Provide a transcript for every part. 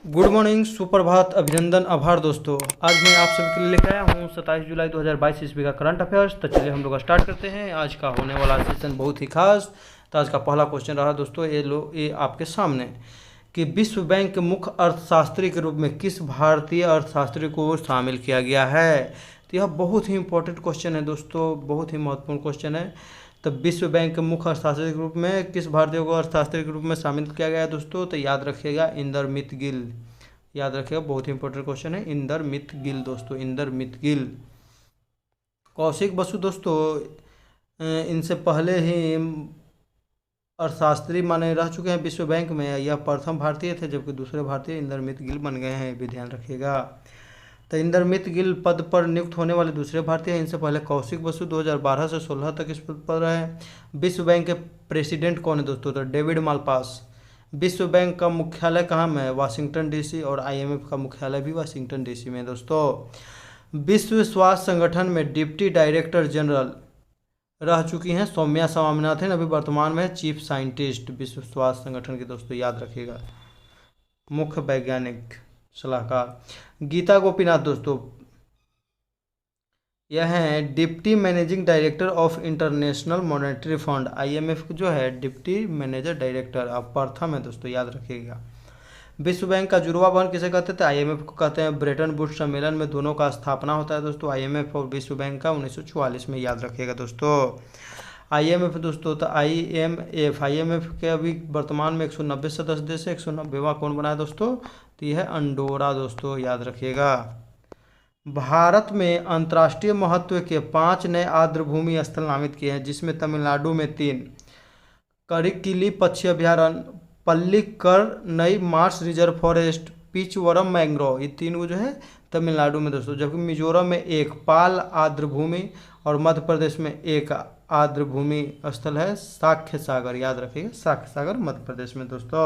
Good morning, सुप्रभात, अभिनंदन, आभार दोस्तों। आज मैं आप सभी के लिए लेकर आया हूँ 27 जुलाई 2022 ईस्वी का करंट अफेयर्स। तो चलिए हम लोग स्टार्ट करते हैं। आज का होने वाला सेशन बहुत ही खास। तो आज का पहला क्वेश्चन रहा दोस्तों, ये आपके सामने कि विश्व बैंक के मुख्य अर्थशास्त्री के रूप में किस भारतीय अर्थशास्त्री को शामिल किया गया है। तो यह बहुत ही इंपॉर्टेंट क्वेश्चन है दोस्तों, बहुत ही महत्वपूर्ण क्वेश्चन है। तो विश्व बैंक के मुख्य अर्थशास्त्री के रूप में किस भारतीय को अर्थशास्त्री के रूप में शामिल किया गया है दोस्तों। तो याद रखिएगा इंदरमित गिल, याद रखिएगा, बहुत ही इंपॉर्टेंट क्वेश्चन है। इंदरमित गिल दोस्तों, इंदरमित गिल। कौशिक बसु दोस्तों इनसे पहले ही अर्थशास्त्री माने रह चुके हैं विश्व बैंक में। यह प्रथम भारतीय थे, जबकि दूसरे भारतीय इंदरमित गिल बन गए हैं, भी ध्यान रखिएगा। तो इंदरमित गिल पद पर नियुक्त होने वाले दूसरे भारतीय हैं। इनसे पहले कौशिक बसु 2012 से 16 तक इस पद पर रहे। विश्व बैंक के प्रेसिडेंट कौन है दोस्तों। तो डेविड मालपास। विश्व बैंक का मुख्यालय कहाँ में है, वाशिंगटन डीसी, और आईएमएफ का मुख्यालय भी वाशिंगटन डीसी में दोस्तों। विश्व स्वास्थ्य संगठन में डिप्टी डायरेक्टर जनरल रह चुकी हैं सौम्या स्वामीनाथन, अभी वर्तमान में चीफ साइंटिस्ट विश्व स्वास्थ्य संगठन के दोस्तों, याद रखिएगा, मुख्य वैज्ञानिक सलाहकार। गीता गोपीनाथ दोस्तों यह है deputy managing director of international monetary fund, IMF जो है डिप्टी मैनेजर डायरेक्टर, अब प्रथम है दोस्तों, याद रखिएगा। विश्व बैंक का जुड़वा बहन किसे कहते थे, आईएमएफ को कहते हैं। ब्रेटन वुड्स सम्मेलन में दोनों का स्थापना होता है दोस्तों, आईएमएफ और विश्व बैंक का 1944 में, याद रखिएगा दोस्तों। आईएमएफ दोस्तों, तो आईएमएफ के अभी वर्तमान में 190 सदस्य देश है। 190वां कौन बना है दोस्तों, तो यह है अंडोरा दोस्तों, याद रखिएगा। भारत में अंतर्राष्ट्रीय महत्व के 5 नए आर्द्रभूमि स्थल नामित किए हैं, जिसमें तमिलनाडु में 3, करिक्किली पक्षी अभयारण्य, पल्लीकर नई Mars reserve forest, Pichavaram mangrove, ये 3 जो है तमिलनाडु में दोस्तों। जबकि मिजोरम में 1 पाल आर्द्रभूमि और मध्य प्रदेश में 1 आर्द्रभूमि स्थल है साक्ष्य सागर, याद रखिएगा, साक्ष्य सागर मध्य प्रदेश में दोस्तों।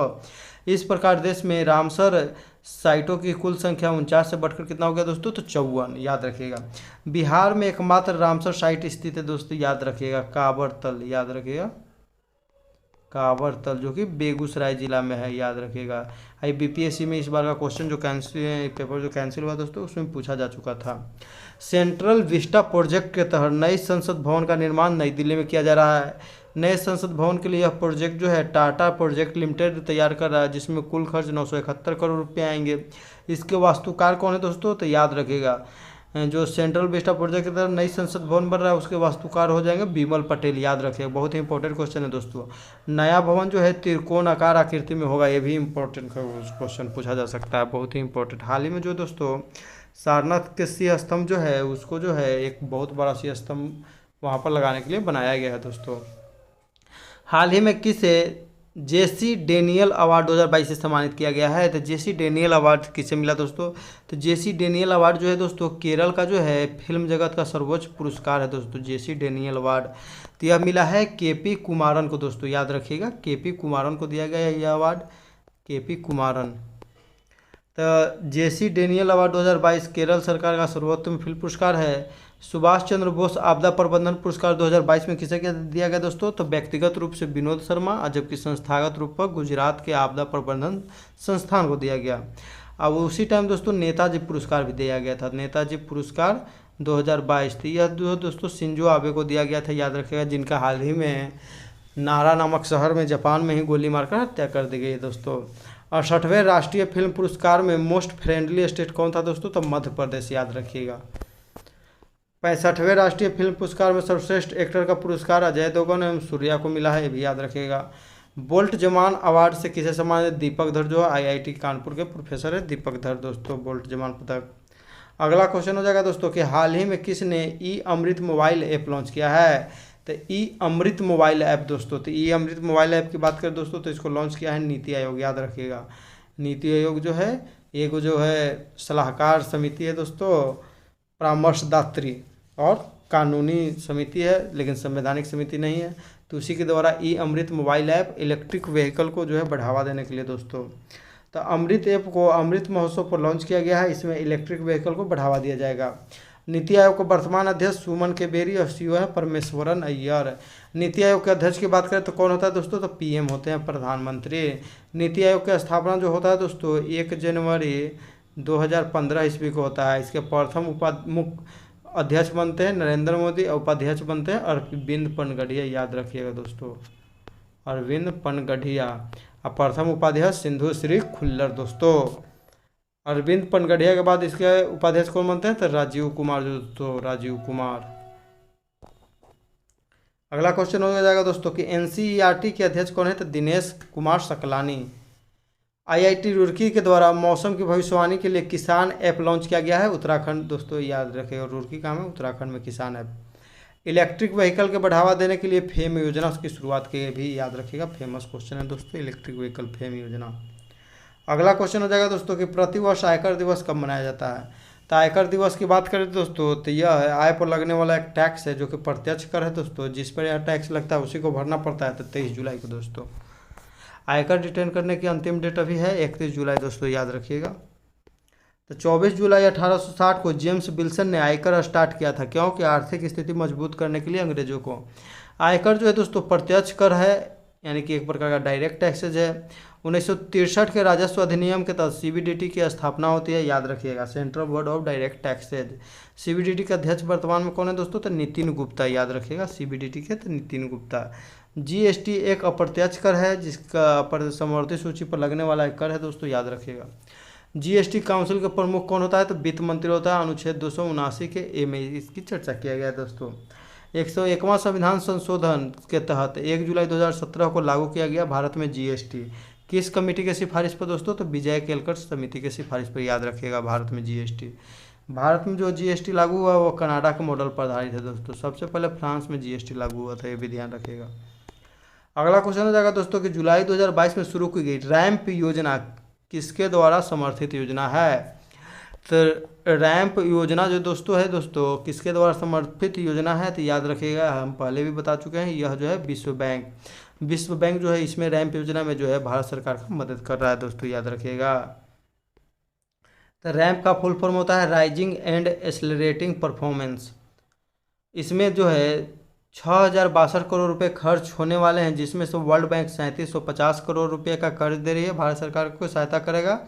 इस प्रकार देश में रामसर साइटों की कुल संख्या 49 से बढ़कर कितना हो गया दोस्तों, तो 54, याद रखिएगा। बिहार में एकमात्र रामसर साइट स्थित है दोस्तों, याद रखिएगा, कांवरतल, याद रखिएगा, कांवरतल, जो कि बेगूसराय जिला में है, याद रखिएगा। बीपीएससी में इस बार का क्वेश्चन जो पेपर जो कैंसिल हुआ दोस्तों, उसमें पूछा जा चुका था। सेंट्रल विस्टा प्रोजेक्ट के तहत नई संसद भवन का निर्माण नई दिल्ली में किया जा रहा है। नए संसद भवन के लिए यह प्रोजेक्ट जो है टाटा प्रोजेक्ट लिमिटेड तैयार कर रहा है, जिसमें कुल खर्च 971 करोड़ रुपये आएंगे। इसके वास्तुकार कौन है दोस्तों, तो याद रखिएगा, जो सेंट्रल विस्टा प्रोजेक्ट की तरफ नई संसद भवन बन रहा है उसके वास्तुकार हो जाएंगे बिमल पटेल, याद रखिएगा। बहुत ही इंपॉर्टेंट क्वेश्चन है दोस्तों। नया भवन जो है त्रिकोण आकार आकृति में होगा, ये भी इंपॉर्टेंट क्वेश्चन पूछा जा सकता है, बहुत ही इंपॉर्टेंट। हाल ही में जो दोस्तों सारनाथ के सिंह स्तंभ जो है उसको जो है एक बहुत बड़ा सिंह स्तंभ वहाँ पर लगाने के लिए बनाया गया है दोस्तों। हाल ही में किसे जेसी डेनियल अवार्ड 2022 से सम्मानित किया गया है। तो जेसी डेनियल अवार्ड किसे मिला दोस्तों, तो जेसी डेनियल अवार्ड जो है दोस्तों केरल का जो है फिल्म जगत का सर्वोच्च पुरस्कार है दोस्तों, जेसी डेनियल अवार्ड। तो यह मिला है केपी कुमारन को दोस्तों, याद रखिएगा, केपी कुमारन को दिया गया है यह अवार्ड, केपी कुमारन। तो जेसी डेनियल अवार्ड 2022 केरल सरकार का सर्वोत्तम फिल्म पुरस्कार है। सुभाष चंद्र बोस आपदा प्रबंधन पुरस्कार 2022 में किसे दिया गया दोस्तों, तो व्यक्तिगत रूप से विनोद शर्मा, जबकि संस्थागत रूप पर गुजरात के आपदा प्रबंधन संस्थान को दिया गया। अब उसी टाइम दोस्तों नेताजी पुरस्कार भी दिया गया था, नेताजी पुरस्कार 2022 थी। यह दोस्तों शिंजो आबे को दिया गया था, याद रखिएगा, जिनका हाल ही में नारा नामक शहर में जापान में ही गोली मारकर हत्या कर दी गई दोस्तों। 68वें राष्ट्रीय फिल्म पुरस्कार में मोस्ट फ्रेंडली स्टेट कौन था दोस्तों, तो मध्य प्रदेश, याद रखिएगा। 65वें राष्ट्रीय फिल्म पुरस्कार में सर्वश्रेष्ठ एक्टर का पुरस्कार अजय देवगन एवं सूर्या को मिला है, ये भी याद रखिएगा। बोल्ट जमान अवार्ड से किसे सम्मानित, दीपक धर जो है आईआईटी कानपुर के प्रोफेसर है दीपक धर दोस्तों, बोल्ट जमान पदक। अगला क्वेश्चन हो जाएगा दोस्तों कि हाल ही में किसने ई अमृत मोबाइल ऐप लॉन्च किया है। तो ई अमृत मोबाइल ऐप दोस्तों, तो ई अमृत मोबाइल ऐप की बात करें दोस्तों तो इसको लॉन्च किया है नीति आयोग, याद रखिएगा। नीति आयोग जो है एक जो है सलाहकार समिति है दोस्तों, परामर्शदात्री और कानूनी समिति है, लेकिन संवैधानिक समिति नहीं है। तो उसी के द्वारा ई अमृत मोबाइल ऐप इलेक्ट्रिक व्हीकल को जो है बढ़ावा देने के लिए दोस्तों, तो अमृत ऐप को अमृत महोत्सव पर लॉन्च किया गया है। इसमें इलेक्ट्रिक व्हीकल को बढ़ावा दिया जाएगा। नीति आयोग के वर्तमान अध्यक्ष सुमन के बेरी और सीईओ है परमेश्वरन अय्यर। नीति आयोग के अध्यक्ष की बात करें तो कौन होता है दोस्तों, तो पीएम होते हैं, प्रधानमंत्री। नीति आयोग की स्थापना जो होता है दोस्तों 1 जनवरी 2015 ईस्वी को होता है। इसके प्रथम मुख्य अध्यक्ष बनते हैं नरेंद्र मोदी और उपाध्यक्ष बनते हैं अरविंद पनगड़िया, याद रखिएगा दोस्तों, अरविंद पनगड़िया। और प्रथम उपाध्यक्ष सिंधु श्री खुल्लर दोस्तों। अरविंद पनगड़िया के बाद इसके उपाध्यक्ष कौन बनते हैं, तो राजीव कुमार दोस्तों, राजीव कुमार। अगला क्वेश्चन हो जाएगा दोस्तों कि एनसीईआरटी के अध्यक्ष कौन है, तो दिनेश कुमार सकलानी। आईआईटी रुड़की के द्वारा मौसम की भविष्यवाणी के लिए किसान ऐप लॉन्च किया गया है उत्तराखंड दोस्तों, याद रखेगा, रुड़की काम है उत्तराखंड में किसान ऐप। इलेक्ट्रिक व्हीकल के बढ़ावा देने के लिए फेम योजना की शुरुआत की भी, याद रखिएगा, फेमस क्वेश्चन है दोस्तों, इलेक्ट्रिक व्हीकल फेम योजना। अगला क्वेश्चन हो जाएगा दोस्तों कि प्रतिवर्ष आयकर दिवस कब मनाया जाता है। तो आयकर दिवस की बात करें दोस्तों तो यह है आय पर लगने वाला एक टैक्स है जो कि प्रत्यक्ष कर है दोस्तों, जिस पर यह टैक्स लगता है उसी को भरना पड़ता है। तो 23 जुलाई को दोस्तों आयकर रिटर्न करने की अंतिम डेट अभी है 31 जुलाई दोस्तों, याद रखिएगा। तो 24 जुलाई 1860 को जेम्स विल्सन ने आयकर स्टार्ट किया था, क्योंकि आर्थिक स्थिति मजबूत करने के लिए अंग्रेजों को। आयकर जो है दोस्तों प्रत्यक्ष कर है, यानी कि एक प्रकार का डायरेक्ट टैक्सेज है। 1963 के राजस्व अधिनियम के तहत सीबीडीटी की स्थापना होती है, याद रखिएगा, central board of direct taxes. CBDT के अध्यक्ष वर्तमान में कौन है दोस्तों, तो नितिन गुप्ता, याद रखिएगा, सीबीडीटी के तो नितिन गुप्ता। जीएसटी एक अप्रत्यक्ष कर है जिसका पर समवर्ती सूची पर लगने वाला एक कर है दोस्तों, याद रखिएगा। जीएसटी काउंसिल का प्रमुख कौन होता है, तो वित्त मंत्री होता है। अनुच्छेद 279 के ए में इसकी चर्चा किया गया है दोस्तों। 101वां संविधान संशोधन के तहत 1 जुलाई 2017 को लागू किया गया भारत में जीएसटी। किस कमेटी के सिफारिश पर दोस्तों, तो विजय केलकर समिति के सिफारिश पर, याद रखिएगा, भारत में जीएसटी। भारत में जो जीएसटी लागू हुआ वो कनाडा के मॉडल पर आधारित है दोस्तों, सबसे पहले फ्रांस में जीएसटी लागू हुआ था, ये भी ध्यान रखिएगा। अगला क्वेश्चन हो जाएगा दोस्तों कि जुलाई 2022 में शुरू की गई रैंप योजना किसके द्वारा समर्थित योजना है। तो रैंप योजना जो दोस्तों है दोस्तों किसके द्वारा समर्थित योजना है, तो याद रखिएगा, हम पहले भी बता चुके हैं, यह जो है विश्व बैंक। विश्व बैंक जो है इसमें रैंप योजना में जो है भारत सरकार का मदद कर रहा है दोस्तों, याद रखिएगा। तो रैंप का फुल फॉर्म होता है राइजिंग एंड एक्सेलरेटिंग परफॉर्मेंस। इसमें जो है 6062 करोड़ रुपए खर्च होने वाले हैं, जिसमें से वर्ल्ड बैंक 3750 करोड़ रुपए का कर्ज दे रही है, भारत सरकार को सहायता करेगा,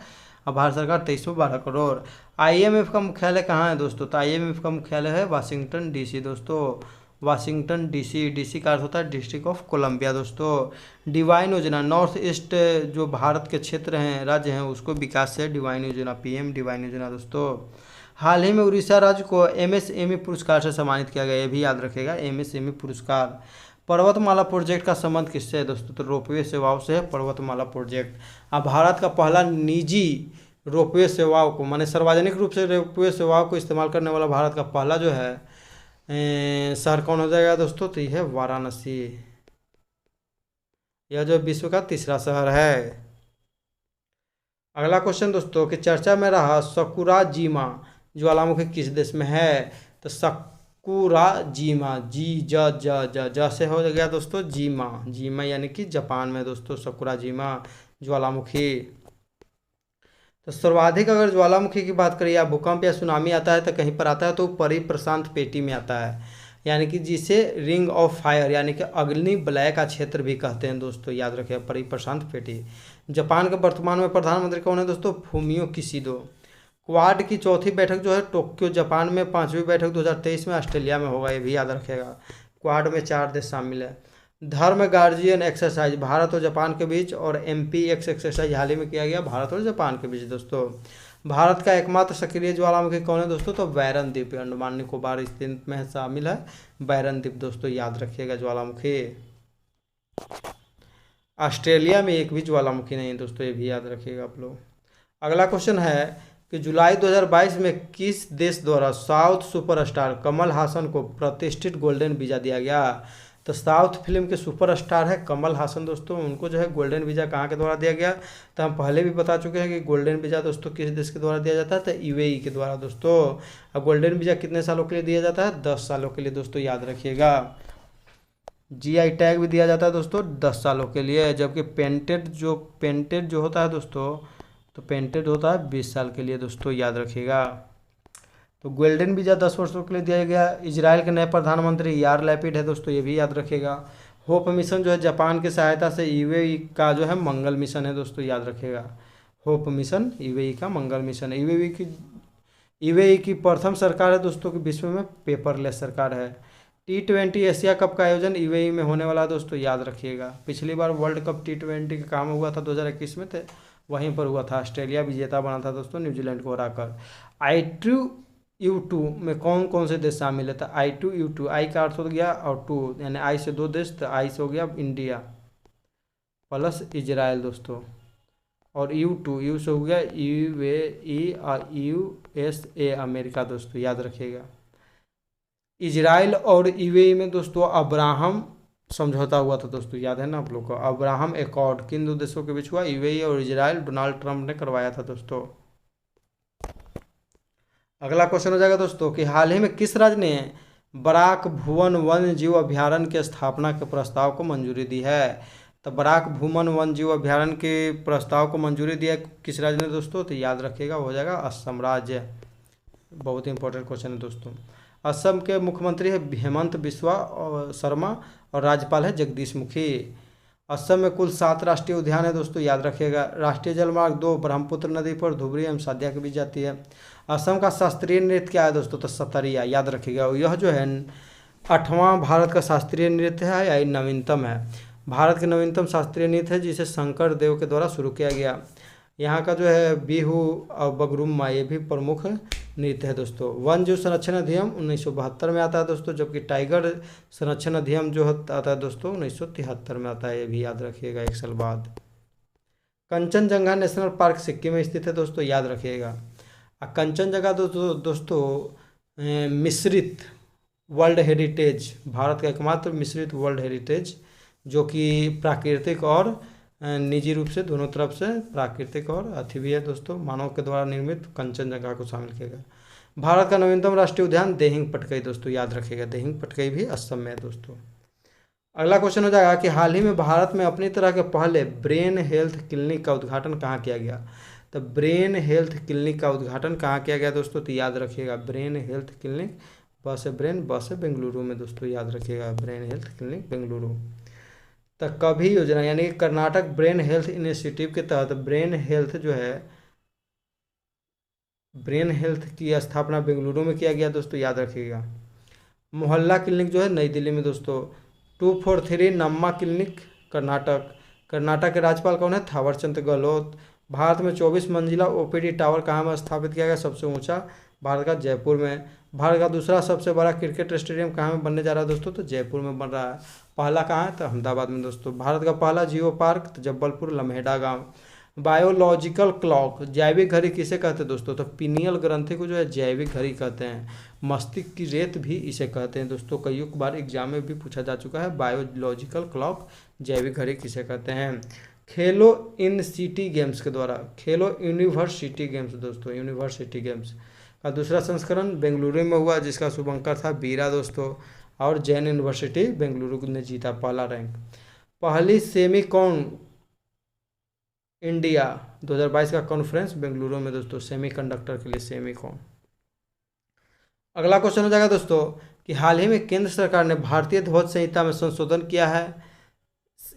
और भारत सरकार 2312 करोड़। आईएमएफ का मुख्यालय कहाँ है दोस्तों, तो आईएमएफ का मुख्यालय है वाशिंगटन डीसी दोस्तों, वाशिंगटन डीसी। डीसी का अर्थ होता है डिस्ट्रिक्ट ऑफ कोलंबिया दोस्तों। डिवाइन योजना नॉर्थ ईस्ट जो भारत के क्षेत्र हैं, राज्य हैं, उसको विकास से डिवाइन योजना, पीएम डिवाइन योजना दोस्तों। हाल ही में उड़ीसा राज्य को एमएसएमई पुरस्कार से सम्मानित किया गया, ये भी याद रखेगा, एमएसएमई पुरस्कार। पर्वतमाला प्रोजेक्ट का संबंध किससे है दोस्तों, तो रोपवे सेवाओं से है पर्वतमाला प्रोजेक्ट। अब भारत का पहला निजी रोपवे सेवाओं को, माने सार्वजनिक रूप से रोपवे सेवाओं को इस्तेमाल करने वाला भारत का पहला जो है शहर कौन हो जाएगा दोस्तों, तो यह है वाराणसी। यह जो विश्व का तीसरा शहर है। अगला क्वेश्चन दोस्तों कि चर्चा में रहा सकुराजीमा ज्वालामुखी किस देश में है, तो सकुराजीमा जी से हो गया दोस्तों जीमा, जीमा यानी कि जापान में दोस्तों सकुराजीमा ज्वालामुखी। तो सर्वाधिक अगर ज्वालामुखी की बात करें या भूकंप या सुनामी आता है तो कहीं पर आता है तो परिप्रशांत पेटी में आता है, यानी कि जिसे रिंग ऑफ फायर यानी कि अग्नि वलय का क्षेत्र भी कहते हैं दोस्तों, याद रखिए परिप्रशांत पेटी। जापान के वर्तमान में प्रधानमंत्री कौन है दोस्तों, फूमियो किशिडो। क्वाड की चौथी बैठक जो है टोक्यो जापान में, 5वीं बैठक 2023 में ऑस्ट्रेलिया में होगा, ये भी याद रखेगा। क्वाड में 4 देश शामिल है। धर्म गार्जियन एक्सरसाइज भारत और जापान के बीच, और MPX एक्सरसाइज हाल ही में किया गया भारत और जापान के बीच दोस्तों। भारत का एकमात्र सक्रिय ज्वालामुखी कौन है दोस्तों, तो बैरन द्वीप, अंडमान निकोबार स्थित में शामिल है बैरन द्वीप दोस्तों, याद रखिएगा ज्वालामुखी। ऑस्ट्रेलिया में एक भी ज्वालामुखी नहीं दोस्तों, ये भी याद रखिएगा आप लोग। अगला क्वेश्चन है कि जुलाई 2022 में किस देश द्वारा साउथ सुपरस्टार कमल हासन को प्रतिष्ठित गोल्डन वीजा दिया गया। तो साउथ फिल्म के सुपरस्टार है कमल हासन दोस्तों, उनको जो है गोल्डन वीजा कहाँ के द्वारा दिया गया, तो हम पहले भी बता चुके हैं कि गोल्डन वीजा दोस्तों किस देश के द्वारा दिया जाता है, तो यूएई के द्वारा दोस्तों। अब गोल्डन वीजा कितने सालों के लिए दिया जाता है, 10 सालों के लिए दोस्तों, याद रखिएगा। जीआई टैग भी दिया जाता है दोस्तों 10 सालों के लिए, जबकि पेंटेड जो होता है दोस्तों, तो पेंटेड होता है 20 साल के लिए दोस्तों, याद रखिएगा। तो गोल्डन वीज़ा 10 वर्षों के लिए दिया गया। इजराइल के नए प्रधानमंत्री यार लैपिड है दोस्तों, ये भी याद रखिएगा। होप मिशन जो है जापान की सहायता से यूएई का जो है मंगल मिशन है दोस्तों, याद रखिएगा। होप मिशन यूएई का मंगल मिशन है। यूएई की प्रथम सरकार है दोस्तों कि विश्व में पेपरलेस सरकार है। T20 एशिया कप का आयोजन यूएई में होने वाला है दोस्तों, याद रखिएगा। पिछली बार वर्ल्ड कप T20 का काम हुआ था 2021 में, थे वहीं पर हुआ था। ऑस्ट्रेलिया विजेता बना था दोस्तों न्यूजीलैंड को हराकर। I2U2 में कौन कौन से देश शामिल है? तो I2U2, आई का अर्थ हो गया और टू यानी आई से 2 देश, तो आई से हो गया इंडिया प्लस इजराइल दोस्तों, और यू से हो गया यूएई और यूएसए अमेरिका दोस्तों, याद रखिएगा। इजराइल और यूएई में दोस्तों अब्राहम समझौता हुआ था दोस्तों, याद है ना आप लोग को। अब्राहम एकॉर्ड किन 2 देशों के बीच हुआ? यूएई और इजराइल, डोनाल्ड ट्रंप ने करवाया था दोस्तों। अगला क्वेश्चन हो जाएगा दोस्तों कि हाल ही में किस राज्य ने बराक भुवन वन्य जीव अभ्यारण्य की स्थापना के प्रस्ताव को मंजूरी दी है? तो बराक भूमन वन्य जीव अभ्यारण्य के प्रस्ताव को मंजूरी दिया किस राज्य ने दोस्तों? तो याद रखिएगा हो जाएगा असम राज्य। बहुत ही इंपॉर्टेंट क्वेश्चन है दोस्तों। असम के मुख्यमंत्री है हेमंत बिस्वा शर्मा और राज्यपाल है जगदीश मुखी। असम में कुल 7 राष्ट्रीय उद्यान है दोस्तों, याद रखिएगा। राष्ट्रीय जलमार्ग 2 ब्रह्मपुत्र नदी पर धुबरी एवं सादिया के बीच जाती है। असम का शास्त्रीय नृत्य क्या है दोस्तों? तो सतरिया, याद रखिएगा। यह जो है 8वां भारत का शास्त्रीय नृत्य है या नवीनतम है। भारत के नवीनतम शास्त्रीय नृत्य है जिसे शंकर देव के द्वारा शुरू किया गया। यहाँ का जो है बिहू और बगरुम्मा ये भी प्रमुख नृत्य है दोस्तों। वन जीव संरक्षण अधिनियम 1972 में आता है दोस्तों, जबकि टाइगर संरक्षण अधिनियम जो आता है दोस्तों 1973 में आता है, ये भी याद रखिएगा 1 साल बाद। कंचनजंगा नेशनल पार्क सिक्किम में स्थित है दोस्तों, याद रखिएगा। कंचनजंगा दोस्तों मिश्रित वर्ल्ड हेरिटेज, भारत का एकमात्र मिश्रित वर्ल्ड हेरिटेज जो कि प्राकृतिक और निजी रूप से दोनों तरफ से प्राकृतिक और अथी भी है दोस्तों, मानव के द्वारा निर्मित कंचनजंगा को शामिल किया गया। भारत का नवीनतम राष्ट्रीय उद्यान देहिंग पटकई दोस्तों, याद रखिएगा। देहिंग पटकई भी असम में है दोस्तों। अगला क्वेश्चन हो जाएगा कि हाल ही में भारत में अपनी तरह के पहले ब्रेन हेल्थ क्लिनिक का उद्घाटन कहाँ किया गया? तो ब्रेन हेल्थ क्लिनिक का उद्घाटन कहाँ किया गया दोस्तों? तो याद रखिएगा ब्रेन हेल्थ क्लिनिक बस है बेंगलुरु में दोस्तों, याद रखिएगा ब्रेन हेल्थ क्लिनिक बेंगलुरु। तो कभी योजना यानी कि कर्नाटक ब्रेन हेल्थ इनिशिएटिव के तहत ब्रेन हेल्थ की स्थापना बेंगलुरु में किया गया दोस्तों, याद रखिएगा। मोहल्ला क्लिनिक जो है नई दिल्ली में दोस्तों। 243 नम्मा क्लिनिक कर्नाटक के राज्यपाल कौन है? थावरचंद गहलोत। भारत में 24 मंजिला ओपीडी टावर कहाँ में स्थापित किया गया? सबसे ऊंचा भारत का जयपुर में। भारत का दूसरा सबसे बड़ा क्रिकेट स्टेडियम कहाँ में बनने जा रहा है दोस्तों? तो जयपुर में बन रहा है। पहला कहाँ है? तो अहमदाबाद में दोस्तों। भारत का पहला जियो पार्क तो जब्बलपुर लम्हेड़ा गांव। बायोलॉजिकल क्लॉक जैविक घड़ी किसे कहते हैं दोस्तों? तो पीनियल ग्रंथि को जो है जैविक घड़ी कहते हैं। मस्तिष्क की रेत भी इसे कहते हैं दोस्तों, कई बार एग्जाम में भी पूछा जा चुका है। बायोलॉजिकल क्लॉक जैविक घड़ी किसे कहते हैं? खेलो इन सिटी गेम्स के द्वारा, खेलो यूनिवर्सिटी गेम्स दोस्तों, यूनिवर्सिटी गेम्स का दूसरा संस्करण बेंगलुरु में हुआ जिसका शुभंकर था बीरा दोस्तों, और जैन यूनिवर्सिटी बेंगलुरु ने जीता पहला रैंक। पहली सेमीकॉन इंडिया 2022 का कॉन्फ्रेंस बेंगलुरु में दोस्तों, सेमीकंडक्टर के लिए सेमीकॉन। अगला क्वेश्चन हो जाएगा दोस्तों कि हाल ही में केंद्र सरकार ने भारतीय ध्वज संहिता में संशोधन किया है।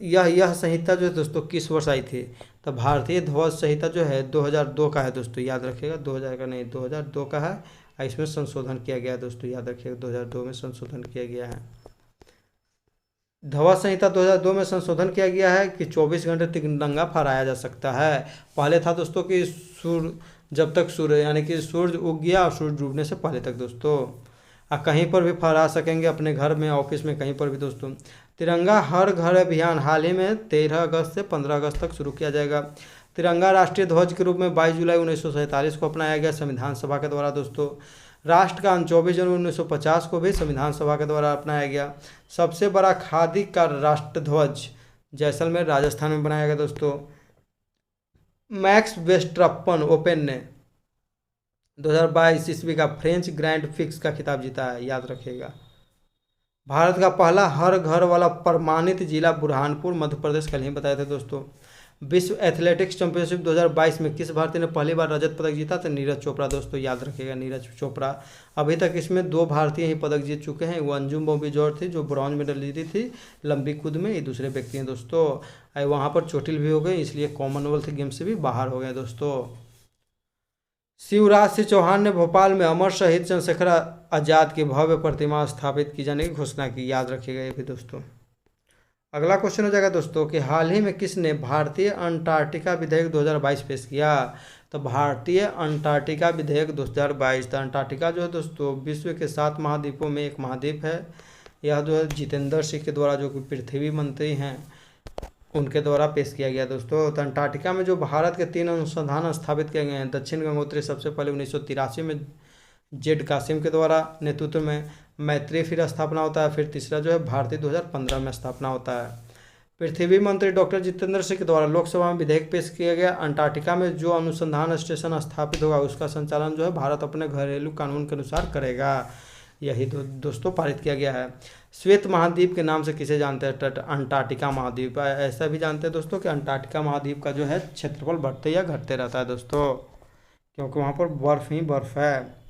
यह संहिता जो है दोस्तों किस वर्ष आई थी? तो भारतीय ध्वज संहिता जो है 2002 का है दोस्तों, याद रखिएगा। 2000 का नहीं, 2002 का है। इसमें संशोधन किया गया है दोस्तों, याद रखिएगा 2002 में संशोधन किया गया है। ध्वज संहिता 2002 में संशोधन किया गया है कि 24 घंटे तिरंगा फहराया जा सकता है। पहले था दोस्तों कि जब तक सूर्य यानी कि सूर्य उग गया और सूर्य डूबने से पहले तक दोस्तों, कहीं पर भी फहरा सकेंगे, अपने घर में, ऑफिस में, कहीं पर भी दोस्तों। तिरंगा हर घर अभियान हाल ही में 13 अगस्त से 15 अगस्त तक शुरू किया जाएगा। तिरंगा राष्ट्रीय ध्वज के रूप में 22 जुलाई 1947 को अपनाया गया संविधान सभा के द्वारा दोस्तों। राष्ट्रगान 24 जनवरी 1950 को भी संविधान सभा के द्वारा अपनाया गया। सबसे बड़ा खादी का राष्ट्र ध्वज जैसलमेर राजस्थान में बनाया गया दोस्तों। मैक्स वेस्टरपन ओपन ने 2022 ईस्वी का फ्रेंच ग्रैंड फिक्स का खिताब जीता है, याद रखिएगा। भारत का पहला हर घर वाला प्रमाणित जिला बुरहानपुर मध्य प्रदेश, कल ही बताए थे दोस्तों। विश्व एथलेटिक्स चैंपियनशिप 2022 में किस भारतीय ने पहली बार रजत पदक जीता? तो नीरज चोपड़ा दोस्तों, याद रखिएगा नीरज चोपड़ा। अभी तक इसमें 2 भारतीय ही पदक जीत चुके हैं। वो अंजुम बॉबी जॉर्ज थी जो ब्रॉन्ज मेडल जीती थी लंबी कूद में, ये दूसरे व्यक्ति हैं दोस्तों। वहाँ पर चोटिल भी हो गए, इसलिए कॉमनवेल्थ गेम से भी बाहर हो गए दोस्तों। शिवराज सिंह चौहान ने भोपाल में अमर शहीद चंद्रशेखर आजाद की भव्य प्रतिमा स्थापित की जाने की घोषणा की, याद रखिएगा ये भी दोस्तों। अगला क्वेश्चन हो जाएगा दोस्तों कि हाल ही में किसने भारतीय अंटार्कटिका विधेयक 2022 पेश किया? तो भारतीय अंटार्कटिका विधेयक 2022। तो अंटार्कटिका जो है दोस्तों विश्व के 7 महाद्वीपों में एक महाद्वीप है। यह जो है जितेंद्र सिंह के द्वारा, जो कि पृथ्वी मंत्री हैं, उनके द्वारा पेश किया गया दोस्तों। तो अंटार्कटिका में जो भारत के 3 अनुसंधान स्थापित किए गए हैं। दक्षिण गंगोत्री सबसे पहले 1983 में जेड कासिम के द्वारा नेतृत्व में, मैत्री फिर स्थापना होता है, फिर तीसरा जो है भारतीय 2015 में स्थापना होता है। पृथ्वी मंत्री डॉक्टर जितेंद्र सिंह के द्वारा लोकसभा में विधेयक पेश किया गया। अंटार्कटिका में जो अनुसंधान स्टेशन स्थापित होगा उसका संचालन जो है भारत अपने घरेलू कानून के अनुसार करेगा। यही दोस्तों पारित किया गया है। श्वेत महाद्वीप के नाम से किसे जानते हैं? अंटार्कटिका महाद्वीप। ऐसा भी जानते हैं दोस्तों कि अंटार्कटिका महाद्वीप का जो है क्षेत्रफल बढ़ते या घटते रहता है दोस्तों, क्योंकि वहाँ पर बर्फ ही बर्फ है।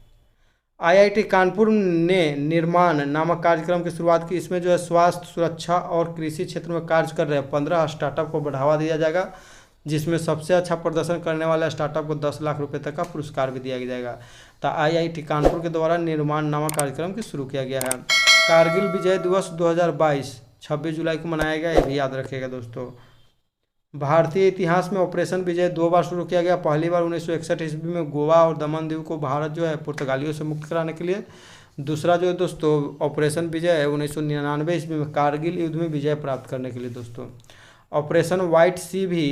आईआईटी कानपुर ने निर्माण नामक कार्यक्रम की शुरुआत की। इसमें जो है स्वास्थ्य, सुरक्षा और कृषि क्षेत्र में कार्य कर रहे 15 स्टार्टअप को बढ़ावा दिया जाएगा, जिसमें सबसे अच्छा प्रदर्शन करने वाले स्टार्टअप को 10 लाख रुपए तक का पुरस्कार भी दिया जाएगा। तो आईआईटी कानपुर के द्वारा निर्माण नामक कार्यक्रम की शुरू किया गया है। कारगिल विजय दिवस 2022 26 जुलाई को मनाया गया, ये भी याद रखिएगा दोस्तों। भारतीय इतिहास में ऑपरेशन विजय 2 बार शुरू किया गया। पहली बार 1961 ईस्वी में गोवा और दमन दीव को भारत जो है पुर्तगालियों से मुक्त कराने के लिए। दूसरा जो है दोस्तों ऑपरेशन विजय है 1999 ईस्वी में कारगिल युद्ध में विजय प्राप्त करने के लिए दोस्तों। ऑपरेशन व्हाइट सी भी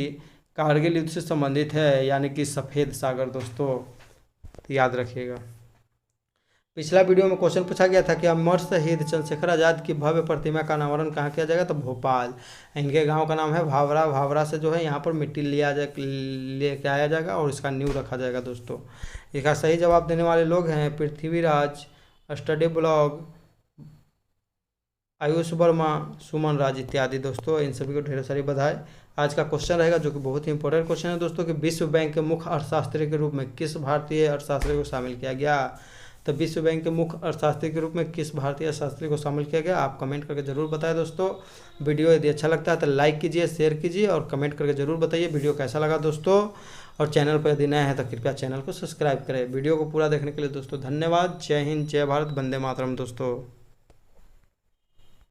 कारगिल युद्ध से संबंधित है, यानी कि सफ़ेद सागर दोस्तों, याद रखिएगा। पिछला वीडियो में क्वेश्चन पूछा गया था कि अमर शहीद चंद्रशेखर आजाद की भव्य प्रतिमा का अनावरण कहाँ किया जाएगा? तो भोपाल। इनके गांव का नाम है भावरा। भावरा से जो है यहाँ पर मिट्टी लेके आया जाएगा और इसका नींव रखा जाएगा दोस्तों। इसका सही जवाब देने वाले लोग हैं पृथ्वीराज, स्टडी ब्लॉग, आयुष वर्मा, सुमन राज इत्यादि दोस्तों। इन सभी को ढेर सारी बधाई। आज का क्वेश्चन रहेगा जो कि बहुत ही इंपॉर्टेंट क्वेश्चन है दोस्तों कि विश्व बैंक के मुख्य अर्थशास्त्री के रूप में किस भारतीय अर्थशास्त्री को शामिल किया गया? तो विश्व बैंक के मुख्य अर्थशास्त्री के रूप में किस भारतीय अर्थशास्त्री को शामिल किया गया? आप कमेंट करके जरूर बताएं दोस्तों। वीडियो यदि अच्छा लगता है तो लाइक कीजिए, शेयर कीजिए और कमेंट करके जरूर बताइए वीडियो कैसा लगा दोस्तों। और चैनल पर यदि नए हैं तो कृपया चैनल को सब्सक्राइब करें। वीडियो को पूरा देखने के लिए दोस्तों धन्यवाद। जय हिंद, जय भारत, वंदे मातरम दोस्तों।